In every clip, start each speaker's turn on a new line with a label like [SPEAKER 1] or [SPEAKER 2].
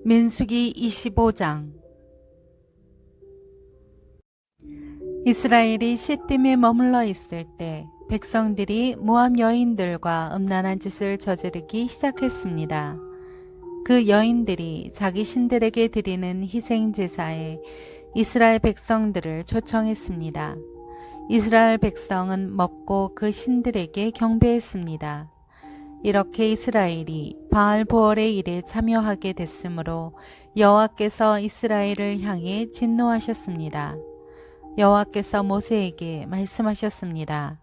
[SPEAKER 1] 민수기 25장. 이스라엘이 시딤에 머물러 있을 때 백성들이 모압 여인들과 음란한 짓을 저지르기 시작했습니다. 그 여인들이 자기 신들에게 드리는 희생 제사에 이스라엘 백성들을 초청했습니다. 이스라엘 백성은 먹고 그 신들에게 경배했습니다. 이렇게 이스라엘이 바알보올의 일에 참여하게 됐으므로 여호와께서 이스라엘을 향해 진노하셨습니다. 여호와께서 모세에게 말씀하셨습니다.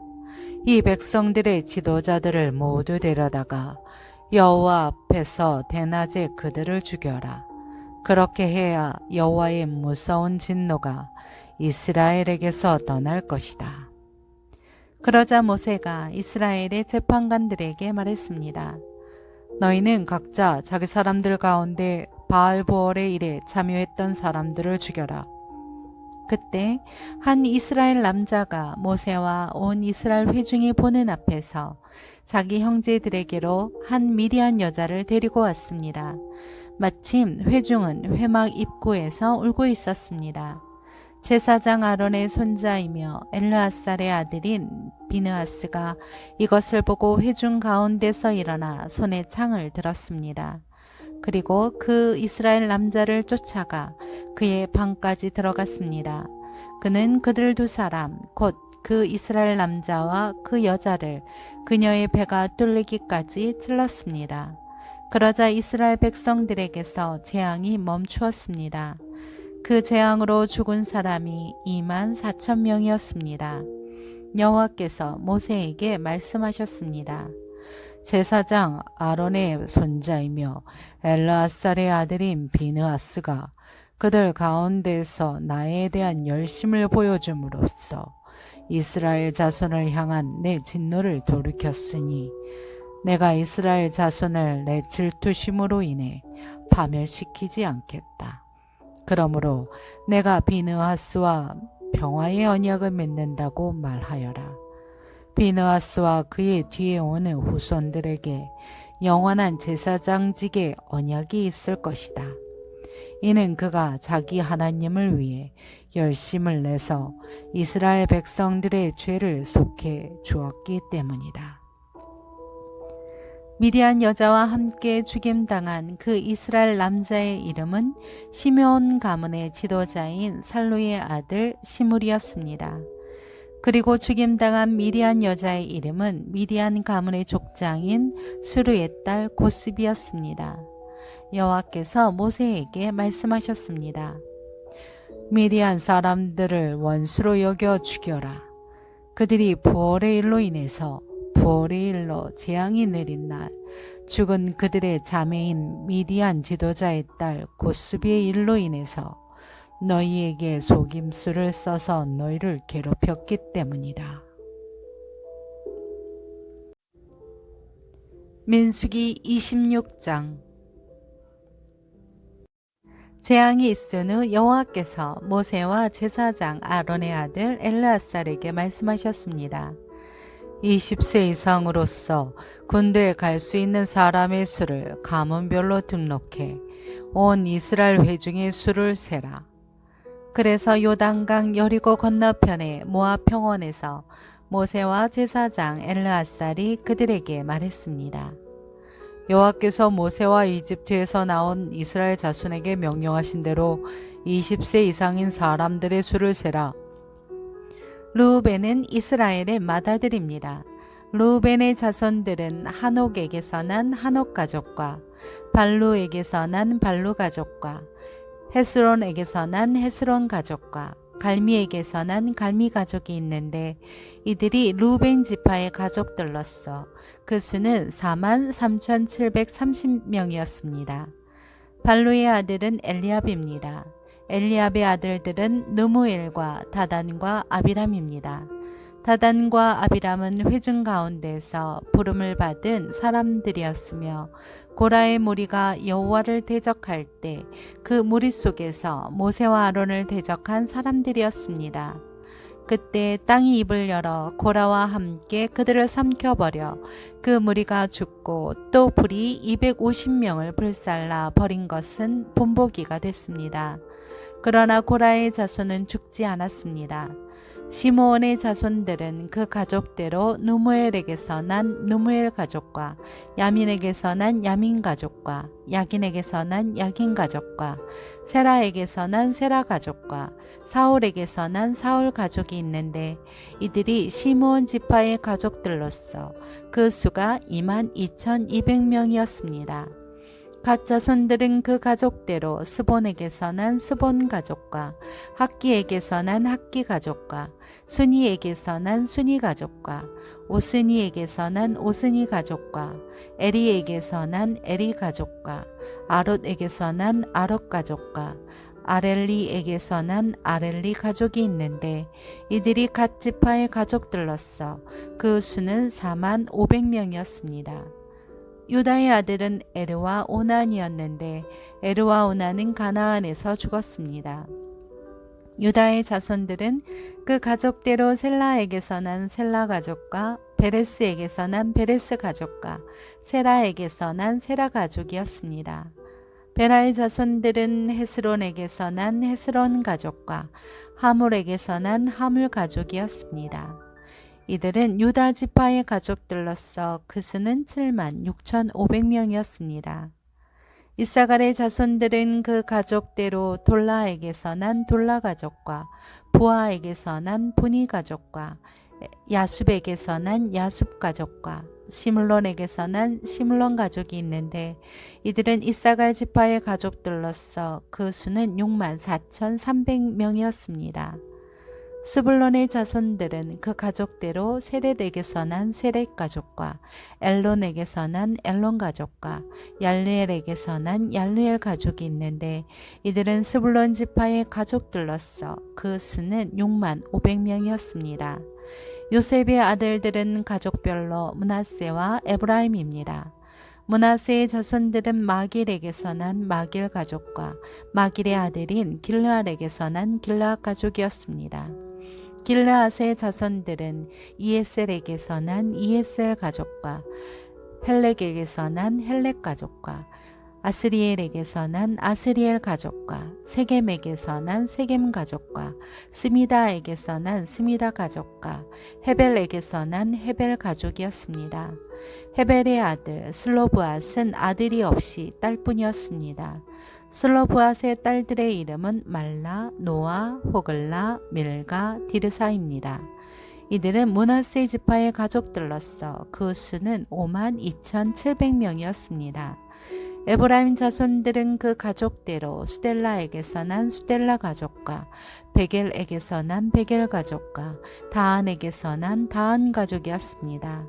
[SPEAKER 1] 이 백성들의 지도자들을 모두 데려다가 여호와 앞에서 대낮에 그들을 죽여라. 그렇게 해야 여호와의 무서운 진노가 이스라엘에게서 떠날 것이다. 그러자 모세가 이스라엘의 재판관들에게 말했습니다. 너희는 각자 자기 사람들 가운데 바알보올의 일에 참여했던 사람들을 죽여라. 그때 한 이스라엘 남자가 모세와 온 이스라엘 회중이 보는 앞에서 자기 형제들에게로 한 미디안 여자를 데리고 왔습니다. 마침 회중은 회막 입구에서 울고 있었습니다. 제사장 아론의 손자이며 엘르앗살의 아들인 비느하스가 이것을 보고 회중 가운데서 일어나 손에 창을 들었습니다. 그리고 그 이스라엘 남자를 쫓아가 그의 방까지 들어갔습니다. 그는 그들 두 사람 곧 그 이스라엘 남자와 그 여자를 그녀의 배가 뚫리기까지 찔렀습니다. 그러자 이스라엘 백성들에게서 재앙이 멈추었습니다. 그 재앙으로 죽은 사람이 24,000명이었습니다. 여호와께서 모세에게 말씀하셨습니다. 제사장 아론의 손자이며 엘르앗살의 아들인 비느하스가 그들 가운데서 나에 대한 열심을 보여줌으로써 이스라엘 자손을 향한 내 진노를 돌이켰으니 내가 이스라엘 자손을 내 질투심으로 인해 파멸시키지 않겠다. 그러므로 내가 비느하스와 평화의 언약을 맺는다고 말하여라. 비느하스와 그의 뒤에 오는 후손들에게 영원한 제사장직의 언약이 있을 것이다. 이는 그가 자기 하나님을 위해 열심을 내서 이스라엘 백성들의 죄를 속해 주었기 때문이다. 미디안 여자와 함께 죽임당한 그 이스라엘 남자의 이름은 시므온 가문의 지도자인 살루의 아들 시므리였습니다. 그리고 죽임당한 미디안 여자의 이름은 미디안 가문의 족장인 수르의 딸 고스비였습니다. 여호와께서 모세에게 말씀하셨습니다. 미디안 사람들을 원수로 여겨 죽여라. 그들이 부올의 일로 인해서 부올의 일로 재앙이 내린 날 죽은 그들의 자매인 미디안 지도자의 딸 고스비의 일로 인해서 너희에게 속임수를 써서 너희를 괴롭혔기 때문이다. 민수기 26장. 재앙이 있은 후 여호와께서 모세와 제사장 아론의 아들 엘르앗살에게 말씀하셨습니다. 20세 이상으로서 군대에 갈 수 있는 사람의 수를 가문별로 등록해 온 이스라엘 회중의 수를 세라. 그래서 요단강 여리고 건너편의 모압 평원에서 모세와 제사장 엘르앗살이 그들에게 말했습니다. 여호와께서 모세와 이집트에서 나온 이스라엘 자손에게 명령하신 대로 20세 이상인 사람들의 수를 세라. 르우벤은 이스라엘의 맏아들입니다. 르우벤의 자손들은 한옥에게서 난 한옥 가족과 발루에게서 난 발루 가족과 헤스론에게서 난 헤스론 가족과 갈미에게서 난 갈미 가족이 있는데 이들이 르우벤 지파의 가족들로서 그 수는 43,730명이었습니다. 발루의 아들은 엘리압입니다. 엘리압의 아들들은 느무엘과 다단과 아비람입니다. 다단과 아비람은 회중 가운데서 부름을 받은 사람들이었으며 고라의 무리가 여호와를 대적할 때 그 무리 속에서 모세와 아론을 대적한 사람들이었습니다. 그때 땅이 입을 열어 고라와 함께 그들을 삼켜버려 그 무리가 죽고 또 불이 250명을 불살라 버린 것은 본보기가 됐습니다. 그러나 고라의 자손은 죽지 않았습니다. 시므온의 자손들은 그 가족대로 누무엘에게서 난 누무엘 가족과 야민에게서 난 야민 가족과 야긴에게서 난 야긴 가족과 세라에게서 난 세라 가족과 사울에게서 난 사울 가족이 있는데 이들이 시므온 지파의 가족들로서 그 수가 22,200명이었습니다. 각 자손들은 그 가족대로 스본에게서 난 스본 가족과 학기에게서 난 학기 가족과 순이에게서 난 순이 가족과 오스니에게서 난 오스니 가족과 에리에게서 난 에리 가족과 아롯에게서 난 아롯 가족과 아렐리에게서 난 아렐리 가족이 있는데 이들이 갓 지파의 가족들로서 그 수는 45,000명이었습니다. 유다의 아들은 에르와 오난이었는데 에르와 오난은 가나안에서 죽었습니다. 유다의 자손들은 그 가족대로 셀라에게서 난 셀라 가족과 베레스에게서 난 베레스 가족과 세라에게서 난 세라 가족이었습니다. 베라의 자손들은 헤스론에게서 난 헤스론 가족과 하물에게서 난 하물 가족이었습니다. 이들은 유다 지파의 가족들로서 그 수는 76,500명이었습니다. 이사갈의 자손들은 그 가족대로 돌라에게서 난 돌라 가족과 부하에게서 난 부니 가족과 야숲에게서 난 야숲 가족과 시물론에게서 난 시물론 가족이 있는데 이들은 이사갈 지파의 가족들로서 그 수는 64,300명이었습니다. 스불론의 자손들은 그 가족대로 세렛에게서 난 세렛 가족과 엘론에게서 난 엘론 가족과 얄르엘에게서 난 얄르엘 가족이 있는데 이들은 스불론 지파의 가족들로서 그 수는 65,000명이었습니다. 요셉의 아들들은 가족별로 므낫세와 에브라임입니다. 므낫세의 자손들은 마길에게서 난 마길 가족과 마길의 아들인 길르앗에게서 난 길르앗 가족이었습니다. 길르앗의 자손들은 이에셀에게서 난 이에셀 가족과 헬렉에게서 난 헬렉 가족과 아스리엘에게서 난 아스리엘 가족과 세겜에게서 난 세겜 가족과 스미다에게서 난 스미다 가족과 헤벨에게서 난 헤벨 가족이었습니다. 헤벨의 아들 슬로브앗은 아들이 없이 딸뿐이었습니다. 슬로브앗의 딸들의 이름은 말라, 노아, 호글라, 밀가, 디르사입니다. 이들은 므낫세 지파의 가족들로서 그 수는 52,700명이었습니다. 에브라임 자손들은 그 가족대로 수델라에게서 난 수델라 가족과 베겔에게서 난 베겔 가족과 다한에게서 난 다한 가족이었습니다.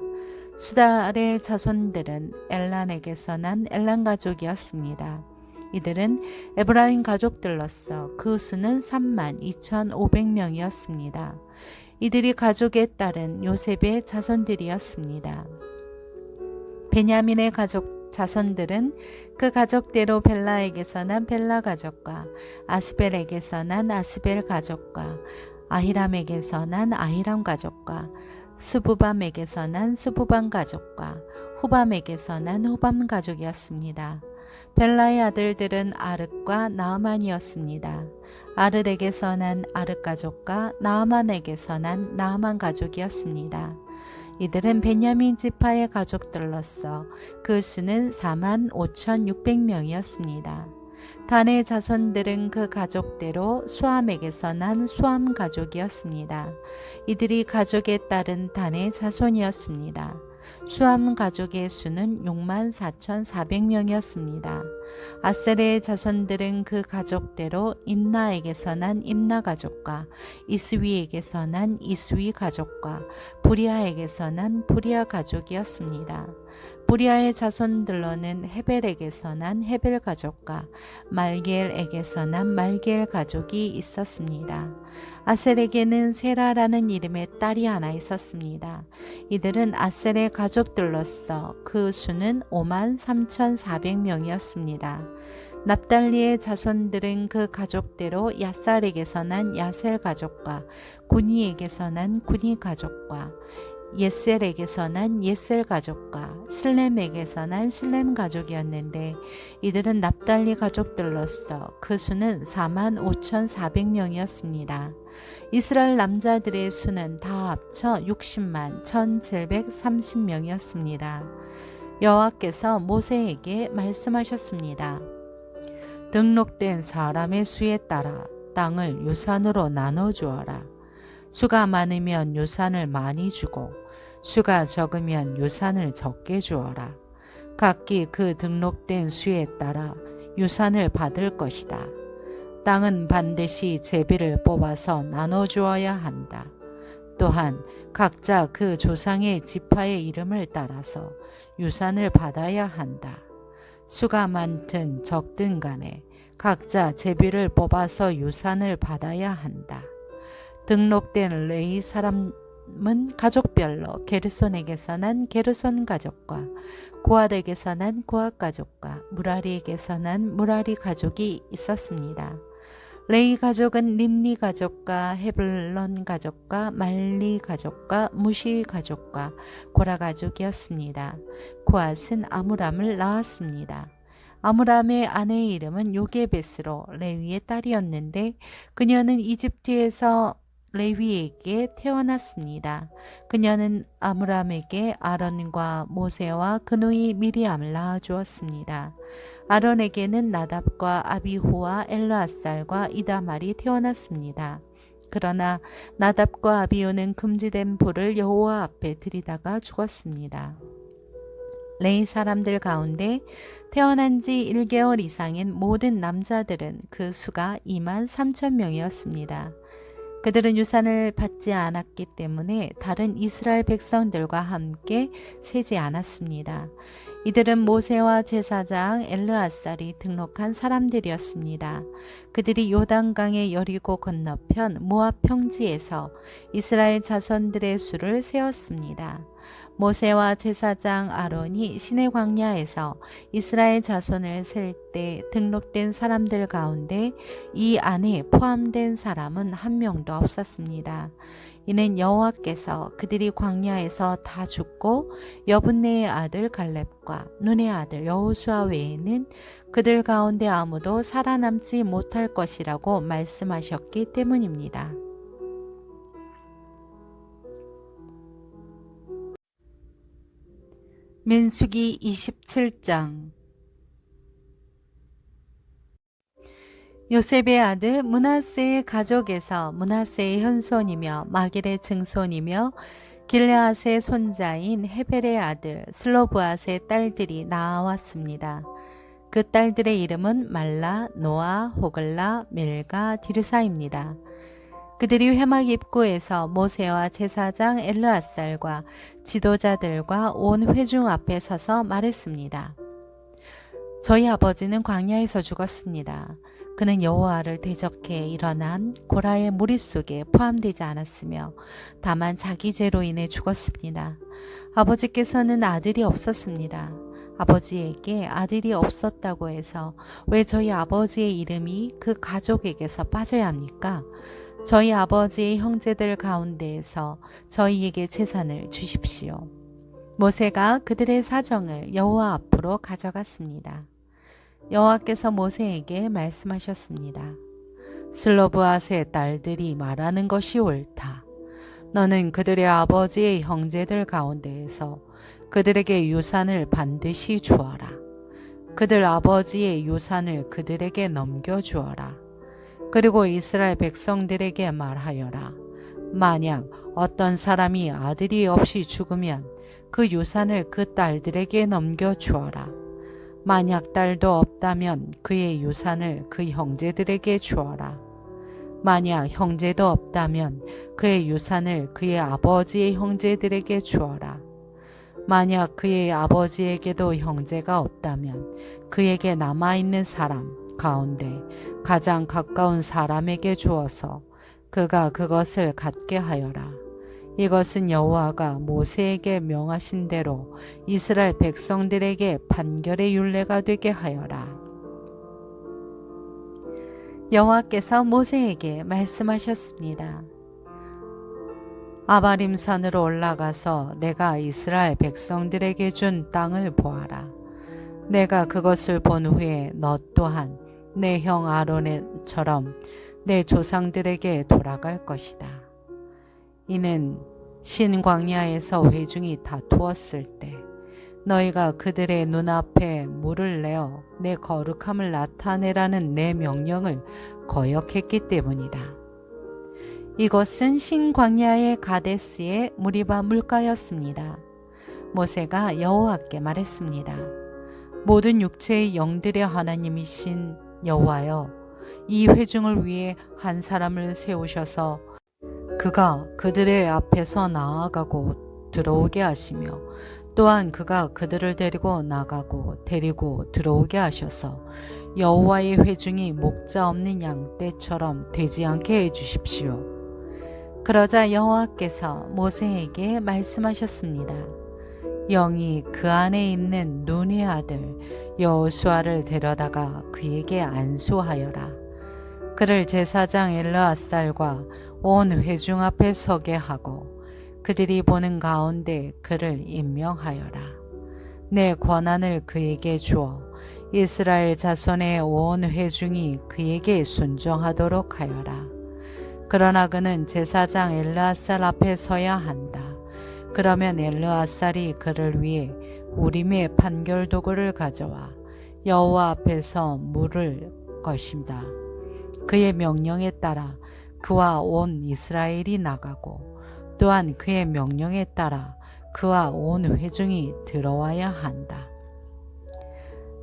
[SPEAKER 1] 수달의 자손들은 엘란에게서 난 엘란 가족이었습니다. 이들은 에브라임 가족들로서 그 수는 32,500명이었습니다. 이들이 가족에 따른 요셉의 자손들이었습니다. 베냐민의 가족 자손들은 그 가족대로 벨라에게서 난 벨라 가족과 아스벨에게서 난 아스벨 가족과 아히람에게서 난 아히람 가족과 스부밤에게서 난 스부밤 가족과 후밤에게서 난 후밤 가족이었습니다. 벨라의 아들들은 아르과 나아만이었습니다. 아르에게서 난 아르 가족과 나아만에게서 난 나아만 가족이었습니다. 이들은 베냐민 지파의 가족들로서 그 수는 45,600명이었습니다. 단의 자손들은 그 가족대로 수암에게서 난 수암 가족이었습니다. 이들이 가족에 따른 단의 자손이었습니다. 수암 가족의 수는 64,400명이었습니다. 아셀의 자손들은 그 가족대로 임나에게서 난 임나 가족과 이스위에게서 난 이스위 가족과 부리아에게서 난 부리아 가족이었습니다. 부리아의 자손들로는 헤벨에게서 난 헤벨 가족과 말기엘에게서 난 말기엘 가족이 있었습니다. 아셀에게는 세라라는 이름의 딸이 하나 있었습니다. 이들은 아셀의 가족들로서 그 수는 53,400명이었습니다. 납달리의 자손들은 그 가족대로 야살에게서 난 야셀 가족과 구니에게서 난 구니 가족과 예셀에게서 난 예셀 가족과 슬렘에게서 난 슬렘 가족이었는데 이들은 납달리 가족들로서 그 수는 45,400명이었습니다. 이스라엘 남자들의 수는 다 합쳐 60만 1,730명이었습니다. 여호와께서 모세에게 말씀하셨습니다. 등록된 사람의 수에 따라 땅을 유산으로 나눠 주어라. 수가 많으면 유산을 많이 주고 수가 적으면 유산을 적게 주어라. 각기 그 등록된 수에 따라 유산을 받을 것이다. 땅은 반드시 제비를 뽑아서 나눠 주어야 한다. 또한 각자 그 조상의 지파의 이름을 따라서 유산을 받아야 한다. 수가 많든 적든 간에 각자 제비를 뽑아서 유산을 받아야 한다. 등록된 레위 사람은 가족별로 게르손에게서 난 게르손 가족과 고핫에게서 난 고핫 가족과 무라리에게서 난 무라리 가족이 있었습니다. 레위 가족은 림니 가족과 헤블론 가족과 말리 가족과 무시 가족과 고라 가족이었습니다. 고핫은 아므람을 낳았습니다. 아므람의 아내의 이름은 요게벳으로 레위의 딸이었는데 그녀는 이집트에서 레위에게 태어났습니다. 그녀는 아므람에게 아론과 모세와 그누이 미리암을 낳아주었습니다. 아론에게는 나답과 아비후와 엘르앗살과 이다말이 태어났습니다. 그러나 나답과 아비후는 금지된 불을 여호와 앞에 들이다가 죽었습니다. 레위 사람들 가운데 태어난 지 1개월 이상인 모든 남자들은 그 수가 23,000명이었습니다. 그들은 유산을 받지 않았기 때문에 다른 이스라엘 백성들과 함께 세지 않았습니다. 이들은 모세와 제사장 엘르앗살이 등록한 사람들이었습니다. 그들이 요단강의 여리고 건너편 모압 평지에서 이스라엘 자손들의 수를 세었습니다. 모세와 제사장 아론이 시내 광야에서 이스라엘 자손을 셀 때 등록된 사람들 가운데 이 안에 포함된 사람은 한 명도 없었습니다. 이는 여호와께서 그들이 광야에서 다 죽고 여분네의 아들 갈렙과 눈의 아들 여호수아 외에는 그들 가운데 아무도 살아남지 못할 것이라고 말씀하셨기 때문입니다. 민수기 27장. 요셉의 아들 므낫세의 가족에서 므낫세의 현손이며 마길의 증손이며 길르앗의 손자인 헤벨의 아들 슬로브앗의 딸들이 나왔습니다. 그 딸들의 이름은 말라, 노아, 호글라, 밀가, 디르사입니다. 그들이 회막 입구에서 모세와 제사장 엘르앗살과 지도자들과 온 회중 앞에 서서 말했습니다. 저희 아버지는 광야에서 죽었습니다. 그는 여호와를 대적해 일어난 고라의 무리 속에 포함되지 않았으며 다만 자기 죄로 인해 죽었습니다. 아버지께서는 아들이 없었습니다. 아버지에게 아들이 없었다고 해서 왜 저희 아버지의 이름이 그 가족에게서 빠져야 합니까? 저희 아버지의 형제들 가운데에서 저희에게 재산을 주십시오. 모세가 그들의 사정을 여호와 앞으로 가져갔습니다. 여호와께서 모세에게 말씀하셨습니다. 슬로브앗의 딸들이 말하는 것이 옳다. 너는 그들의 아버지의 형제들 가운데에서 그들에게 유산을 반드시 주어라. 그들 아버지의 유산을 그들에게 넘겨주어라. 그리고 이스라엘 백성들에게 말하여라. 만약 어떤 사람이 아들이 없이 죽으면 그 유산을 그 딸들에게 넘겨주어라. 만약 딸도 없다면 그의 유산을 그 형제들에게 주어라. 만약 형제도 없다면 그의 유산을 그의 아버지의 형제들에게 주어라. 만약 그의 아버지에게도 형제가 없다면 그에게 남아있는 사람 가운데 가장 가까운 사람에게 주어서 그가 그것을 갖게 하여라. 이것은 여호와가 모세에게 명하신 대로 이스라엘 백성들에게 판결의 율례가 되게 하여라. 여호와께서 모세에게 말씀하셨습니다. 아바림 산으로 올라가서 내가 이스라엘 백성들에게 준 땅을 보아라. 내가 그것을 본 후에 너 또한 내 형 아론처럼 내 조상들에게 돌아갈 것이다. 이는 신광야에서 회중이 다투었을 때 너희가 그들의 눈앞에 물을 내어 내 거룩함을 나타내라는 내 명령을 거역했기 때문이다. 이것은 신광야의 가데스의 무리바 물가였습니다. 모세가 여호와께 말했습니다. 모든 육체의 영들의 하나님이신 여호와여, 이 회중을 위해 한 사람을 세우셔서 그가 그들의 앞에서 나아가고 들어오게 하시며 또한 그가 그들을 데리고 나가고 데리고 들어오게 하셔서 여호와의 회중이 목자 없는 양떼처럼 되지 않게 해주십시오. 그러자 여호와께서 모세에게 말씀하셨습니다. 영이 그 안에 있는 눈의 아들 여호수아를 데려다가 그에게 안수하여라. 그를 제사장 엘르앗살과 온 회중 앞에 서게 하고 그들이 보는 가운데 그를 임명하여라. 내 권한을 그에게 주어 이스라엘 자손의 온 회중이 그에게 순종하도록 하여라. 그러나 그는 제사장 엘르앗살 앞에 서야 한다. 그러면 엘르앗살이 그를 위해 우림의 판결 도구를 가져와 여호와 앞에서 물을 것이다. 그의 명령에 따라 그와 온 이스라엘이 나가고 또한 그의 명령에 따라 그와 온 회중이 들어와야 한다.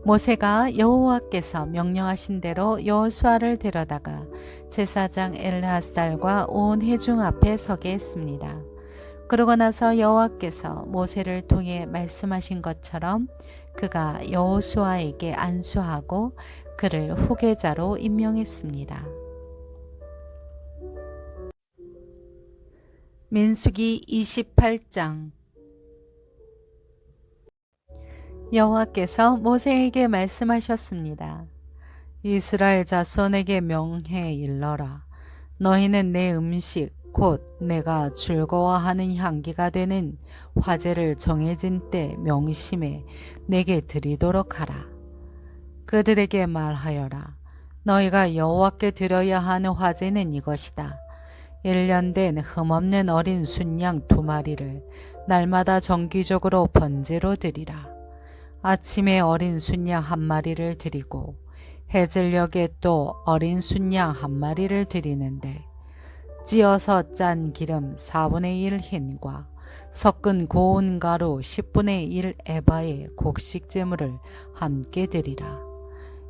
[SPEAKER 1] 모세가 여호와께서 명령하신 대로 여호수아를 데려다가 제사장 엘르앗살과 온 회중 앞에 서게 했습니다. 그러고 나서 여호와께서 모세를 통해 말씀하신 것처럼 그가 여호수아에게 안수하고 그를 후계자로 임명했습니다. 민수기 28장. 여호와께서 모세에게 말씀하셨습니다. 이스라엘 자손에게 명해 일러라. 너희는 내 음식 곧 내가 즐거워하는 향기가 되는 화제를 정해진 때 명심해 내게 드리도록 하라. 그들에게 말하여라. 너희가 여호와께 드려야 하는 화제는 이것이다. 1년 된 흠없는 어린 순양 2마리를 날마다 정기적으로 번제로 드리라. 아침에 어린 순양 1마리를 드리고 해질녘에 또 어린 순양 1마리를 드리는데 찌어서 짠 기름 4분의 1 흰과 섞은 고운 가루 10분의 1 에바의 곡식 제물을 함께 드리라.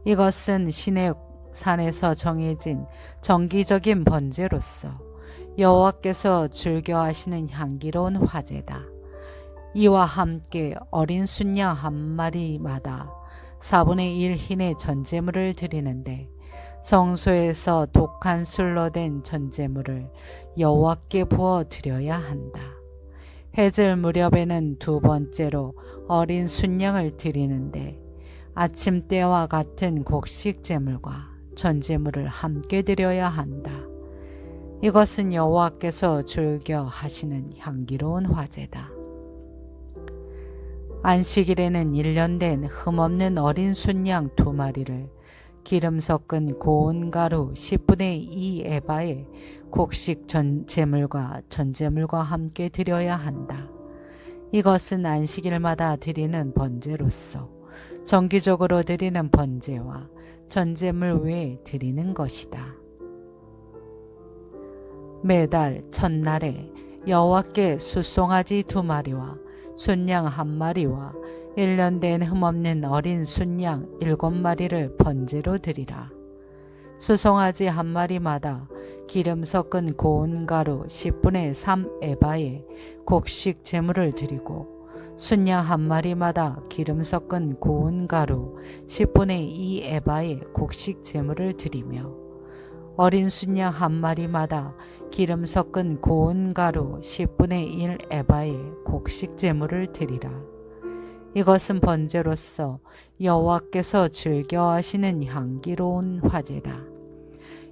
[SPEAKER 1] 이것은 신의 산에서 정해진 정기적인 번제로서 여호와께서 즐겨하시는 향기로운 화제다. 이와 함께 어린 순양 1마리마다 4분의 1 흰의 전제물을 드리는데 성소에서 독한 술로 된 전제물을 여호와께 부어 드려야 한다. 해질 무렵에는 2번째로 어린 순양을 드리는데 아침 때와 같은 곡식 제물과 전제물을 함께 드려야 한다. 이것은 여호와께서 즐겨 하시는 향기로운 화제다. 안식일에는 1년 된 흠없는 어린 순양 2마리를 기름 섞은 고운 가루 10분의 2 에바의 곡식 제물과 전제물과 함께 드려야 한다. 이것은 안식일마다 드리는 번제로서 정기적으로 드리는 번제와 전제물 외에 드리는 것이다. 매달 첫날에 여호와께 숫송아지 2마리와 순양 1마리와 1년 된 흠없는 어린 순양 7마리를 번제로 드리라. 수송아지 1마리마다 기름 섞은 고운 가루 10분의 3 에바의 곡식 제물을 드리고 순양 1마리마다 기름 섞은 고운 가루 10분의 2 에바의 곡식 제물을 드리며 어린 순양 1마리마다 기름 섞은 고운 가루 10분의 1 에바의 곡식 제물을 드리라. 이것은 번제로서 여호와께서 즐겨하시는 향기로운 화제다.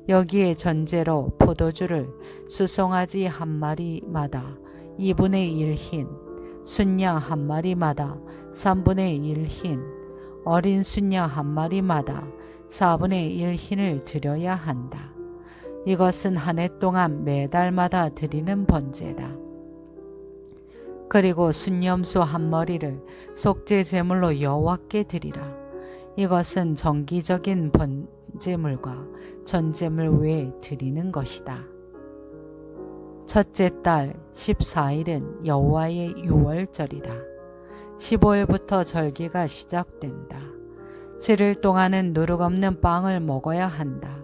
[SPEAKER 1] 여기에 전제로 포도주를 수송아지 한 마리마다 2분의 1 흰, 순양 한 마리마다 3분의 1 흰, 어린 순양 한 마리마다 4분의 1 흰을 드려야 한다. 이것은 한 해 동안 매달마다 드리는 번제다. 그리고 순염소 한 머리를 속죄 제물로 여호와께 드리라. 이것은 정기적인 번제물과 전제물 외에 드리는 것이다. 첫째 달 14일은 여호와의 유월절이다. 15일부터 절기가 시작된다. 7일 동안은 누룩 없는 빵을 먹어야 한다.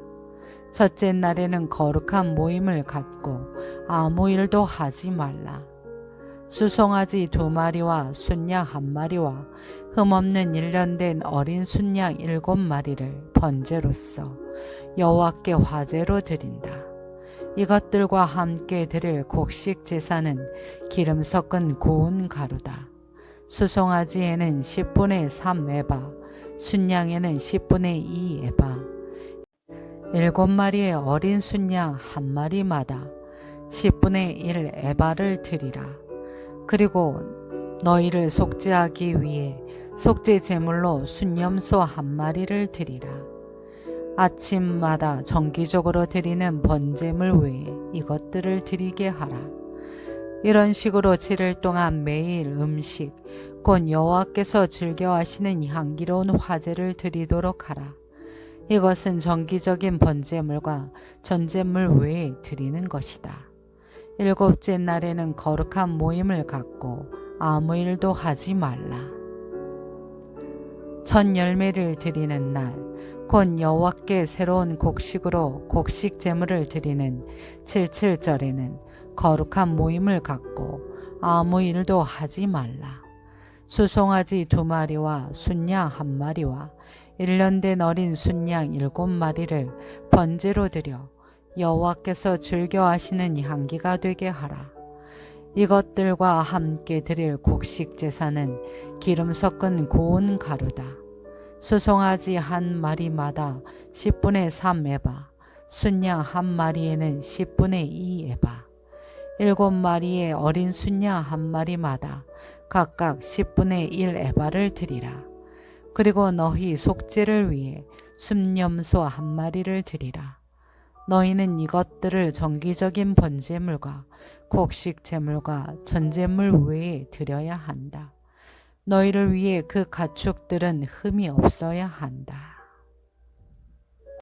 [SPEAKER 1] 첫째 날에는 거룩한 모임을 갖고 아무 일도 하지 말라. 수송아지 2마리와 순양 1마리와 흠없는 1년 된 어린 순양 7마리를 번제로서 여호와께 화제로 드린다. 이것들과 함께 드릴 곡식 제사는 기름 섞은 고운 가루다. 수송아지에는 10분의 3 에바, 순양에는 10분의 2 에바, 7마리의 어린 순양 1마리마다 10분의 1 에바를 드리라. 그리고 너희를 속죄하기 위해 속죄 제물로 순염소 1마리를 드리라. 아침마다 정기적으로 드리는 번제물 외에 이것들을 드리게 하라. 이런 식으로 7일 동안 매일 음식, 곧 여호와께서 즐겨하시는 향기로운 화제를 드리도록 하라. 이것은 정기적인 번제물과 전제물 외에 드리는 것이다. 7째 날에는 거룩한 모임을 갖고 아무 일도 하지 말라. 첫 열매를 드리는 날, 곧 여호와께 새로운 곡식으로 곡식 제물을 드리는 77절에는 거룩한 모임을 갖고 아무 일도 하지 말라. 수송아지 2마리와 순양 1마리와 1년 된 어린 순양 7마리를 번제로 드려 여호와께서 즐겨하시는 향기가 되게 하라. 이것들과 함께 드릴 곡식 제사는 기름 섞은 고운 가루다. 수송아지 1마리마다 10분의 3 에바, 순양 1마리에는 10분의 2 에바, 7마리의 어린 순양 1마리마다 각각 10분의 1 에바를 드리라. 그리고 너희 속죄를 위해 순염소 1마리를 드리라. 너희는 이것들을 정기적인 번제물과 곡식 제물과 전제물 외에 드려야 한다. 너희를 위해 그 가축들은 흠이 없어야 한다.